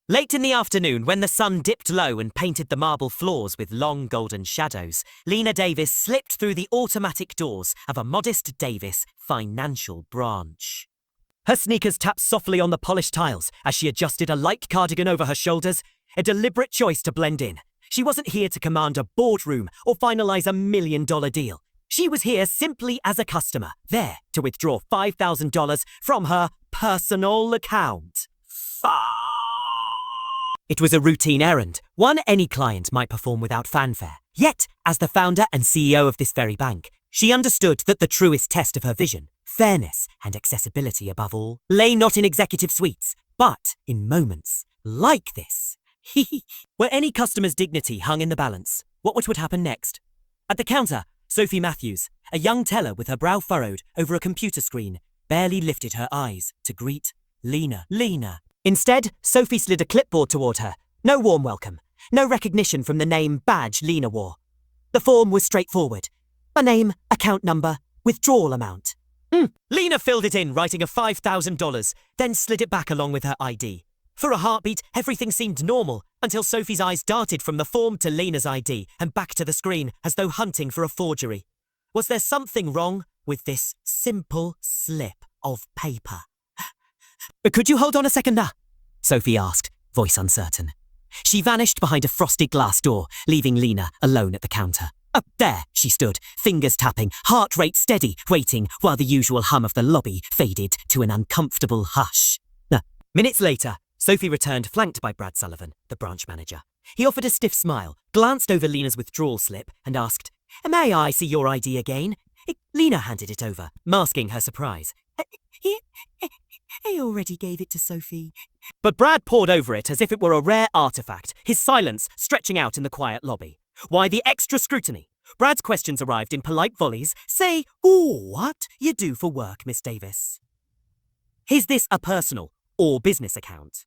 Late in the afternoon, when the sun dipped low and painted the marble floors with long golden shadows, Lena Davis slipped through the automatic doors of a Modest Davis financial branch. Her sneakers tapped softly on the polished tiles as she adjusted a light cardigan over her shoulders, a deliberate choice to blend in. She wasn't here to command a boardroom or finalize $1 million deal. She was here simply as a customer, there to withdraw $5,000 from her personal account. It was a routine errand, one any client might perform without fanfare. Yet, as the founder and CEO of this very bank, she understood that the truest test of her vision, fairness and accessibility above all, lay not in executive suites, but in moments like this. Where any customer's dignity hung in the balance, what would happen next? At the counter, Sophie Matthews, a young teller with her brow furrowed over a computer screen, barely lifted her eyes to greet Lena. Instead, Sophie slid a clipboard toward her. No warm welcome. No recognition from the name badge Lena wore. The form was straightforward. A name, account number, withdrawal amount. Lena filled it in, writing a $5,000, then slid it back along with her ID. For a heartbeat, everything seemed normal, until Sophie's eyes darted from the form to Lena's ID and back to the screen, as though hunting for a forgery. Was there something wrong with this simple slip of paper? Could you hold on a second, Sophie asked, voice uncertain. She vanished behind a frosted glass door, leaving Lena alone at the counter. Up there she stood, fingers tapping, heart rate steady, waiting while the usual hum of the lobby faded to an uncomfortable hush. Minutes later, Sophie returned, flanked by Brad Sullivan, the branch manager. He offered a stiff smile, glanced over Lena's withdrawal slip, and asked, "May I see your ID again?" Lena handed it over, masking her surprise. I already gave it to Sophie. But Brad pored over it as if it were a rare artifact, his silence stretching out in the quiet lobby. Why the extra scrutiny? Brad's questions arrived in polite volleys. Say, what you do for work, Miss Davis? Is this a personal or business account?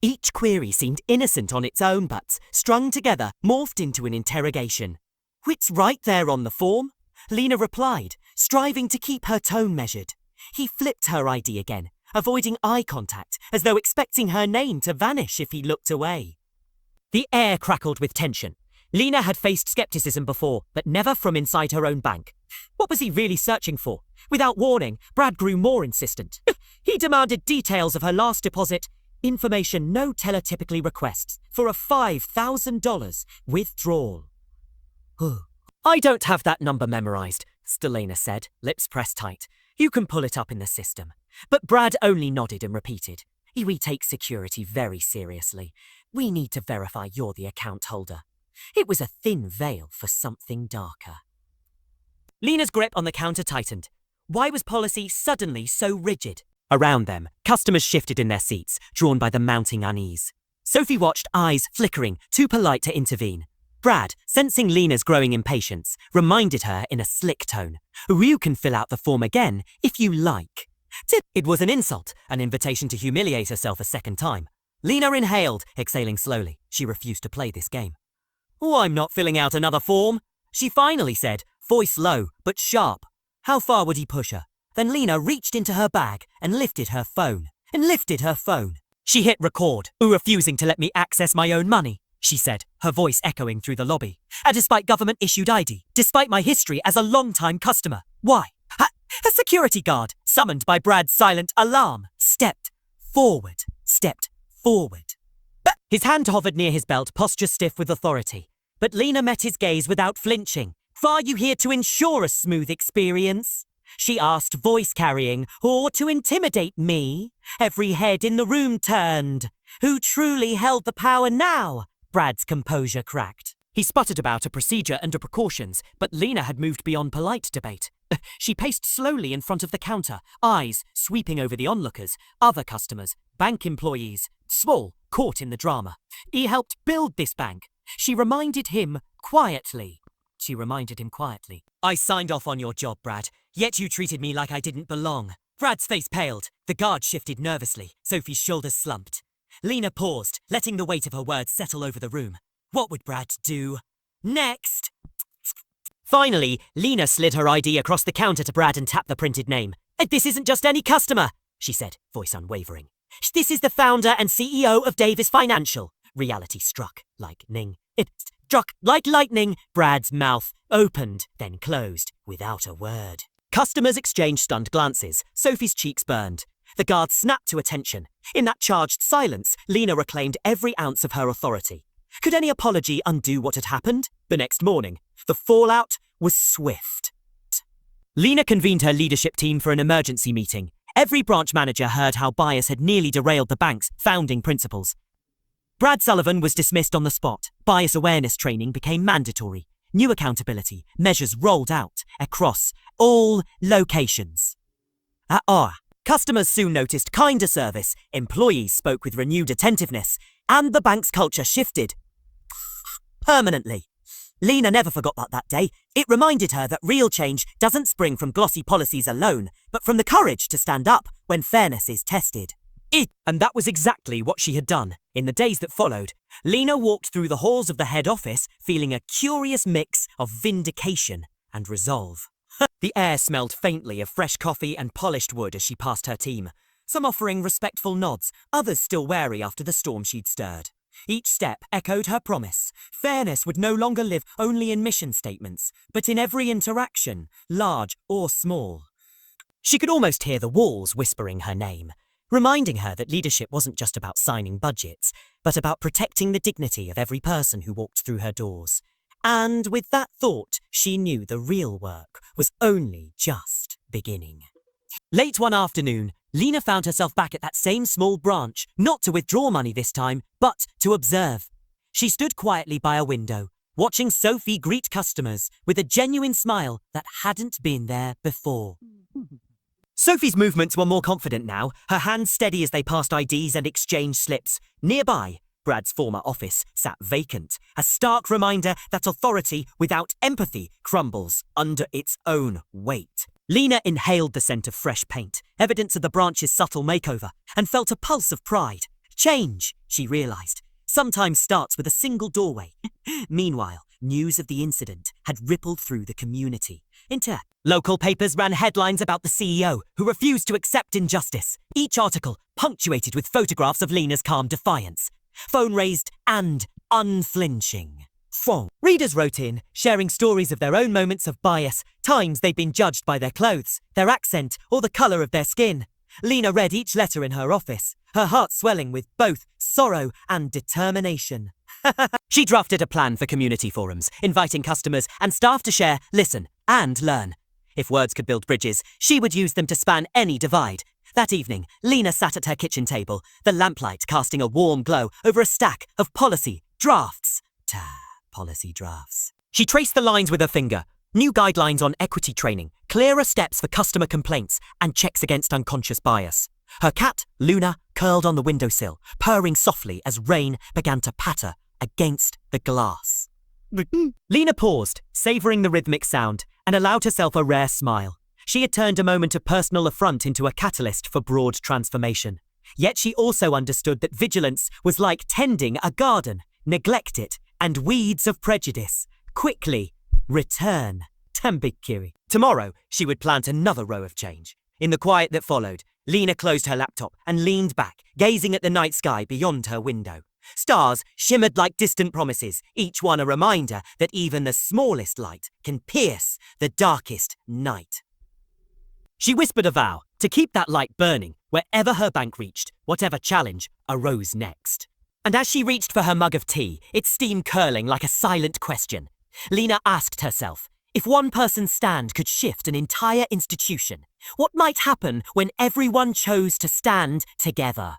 Each query seemed innocent on its own, but, strung together, morphed into an interrogation. It's right there on the form, Lena replied, striving to keep her tone measured. He flipped her ID again, avoiding eye contact, as though expecting her name to vanish if he looked away. The air crackled with tension. Lena had faced skepticism before, but never from inside her own bank. What was he really searching for? Without warning, Brad grew more insistent. He demanded details of her last deposit, information no teller typically requests, for a $5,000 withdrawal. I don't have that number memorized, Stelena said, lips pressed tight. You can pull it up in the system. But Brad only nodded and repeated. We take security very seriously. We need to verify you're the account holder. It was a thin veil for something darker. Lena's grip on the counter tightened. Why was policy suddenly so rigid? Around them, customers shifted in their seats, drawn by the mounting unease. Sophie watched, eyes flickering, too polite to intervene. Brad, sensing Lena's growing impatience, reminded her in a slick tone, "You can fill out the form again if you like." It was an insult, an invitation to humiliate herself a second time. Lena inhaled, exhaling slowly. She refused to play this game. I'm not filling out another form, she finally said, voice low but sharp. How far would he push her? Then Lena reached into her bag and lifted her phone. She hit record, refusing to let me access my own money, she said, her voice echoing through the lobby. Despite government-issued ID, despite my history as a long-time customer. Why? A security guard, summoned by Brad's silent alarm, stepped forward. His hand hovered near his belt, posture stiff with authority. But Lena met his gaze without flinching. Are you here to ensure a smooth experience? She asked, voice carrying, or to intimidate me? Every head in the room turned. Who truly held the power now? Brad's composure cracked. He sputtered about a procedure and precautions, but Lena had moved beyond polite debate. She paced slowly in front of the counter, eyes sweeping over the onlookers, other customers, bank employees, small, caught in the drama. He helped build this bank. She reminded him quietly. I signed off on your job, Brad, yet you treated me like I didn't belong. Brad's face paled. The guard shifted nervously. Sophie's shoulders slumped. Lena paused, letting the weight of her words settle over the room. What would Brad do? Next! Finally, Lena slid her ID across the counter to Brad and tapped the printed name. This isn't just any customer, she said, voice unwavering. This is the founder and CEO of Davis Financial. Reality struck lightning. It struck like lightning. Brad's mouth opened, then closed, without a word. Customers exchanged stunned glances. Sophie's cheeks burned. The guard snapped to attention. In that charged silence, Lena reclaimed every ounce of her authority. Could any apology undo what had happened? The next morning, the fallout was swift. Lena convened her leadership team for an emergency meeting. Every branch manager heard how bias had nearly derailed the bank's founding principles. Brad Sullivan was dismissed on the spot. Bias awareness training became mandatory. New accountability measures rolled out across all locations. Customers soon noticed kinder service, employees spoke with renewed attentiveness, and the bank's culture shifted permanently. Lena never forgot that day. It reminded her that real change doesn't spring from glossy policies alone, but from the courage to stand up when fairness is tested. And that was exactly what she had done. In the days that followed, Lena walked through the halls of the head office feeling a curious mix of vindication and resolve. The air smelled faintly of fresh coffee and polished wood as she passed her team, some offering respectful nods, others still wary after the storm she'd stirred. Each step echoed her promise. Fairness would no longer live only in mission statements, but in every interaction, large or small. She could almost hear the walls whispering her name, reminding her that leadership wasn't just about signing budgets, but about protecting the dignity of every person who walked through her doors. And with that thought, she knew the real work was only just beginning. Late one afternoon, Lena found herself back at that same small branch, not to withdraw money this time, but to observe. She stood quietly by a window, watching Sophie greet customers with a genuine smile that hadn't been there before. Sophie's movements were more confident now, her hands steady as they passed IDs and exchanged slips. Nearby, Brad's former office sat vacant, a stark reminder that authority without empathy crumbles under its own weight. Lena inhaled the scent of fresh paint, evidence of the branch's subtle makeover, and felt a pulse of pride. Change, she realized, sometimes starts with a single doorway. Meanwhile, news of the incident had rippled through the community. Local papers ran headlines about the CEO, who refused to accept injustice, each article punctuated with photographs of Lena's calm defiance. Phone raised and unflinching. Readers wrote in, sharing stories of their own moments of bias, times they'd been judged by their clothes, their accent, or the colour of their skin. Lena read each letter in her office, her heart swelling with both sorrow and determination. She drafted a plan for community forums, inviting customers and staff to share, listen, and learn. If words could build bridges, she would use them to span any divide. That evening, Lena sat at her kitchen table, the lamplight casting a warm glow over a stack of policy drafts. Policy drafts. She traced the lines with her finger. New guidelines on equity training, clearer steps for customer complaints, and checks against unconscious bias. Her cat, Luna, curled on the windowsill, purring softly as rain began to patter against the glass. Lena paused, savouring the rhythmic sound, and allowed herself a rare smile. She had turned a moment of personal affront into a catalyst for broad transformation. Yet she also understood that vigilance was like tending a garden. Neglect it, and weeds of prejudice quickly return. Tambikiri. Tomorrow, she would plant another row of change. In the quiet that followed, Lena closed her laptop and leaned back, gazing at the night sky beyond her window. Stars shimmered like distant promises, each one a reminder that even the smallest light can pierce the darkest night. She whispered a vow to keep that light burning wherever her bank reached, whatever challenge arose next. And as she reached for her mug of tea, its steam curling like a silent question, Lena asked herself, if one person's stand could shift an entire institution, what might happen when everyone chose to stand together?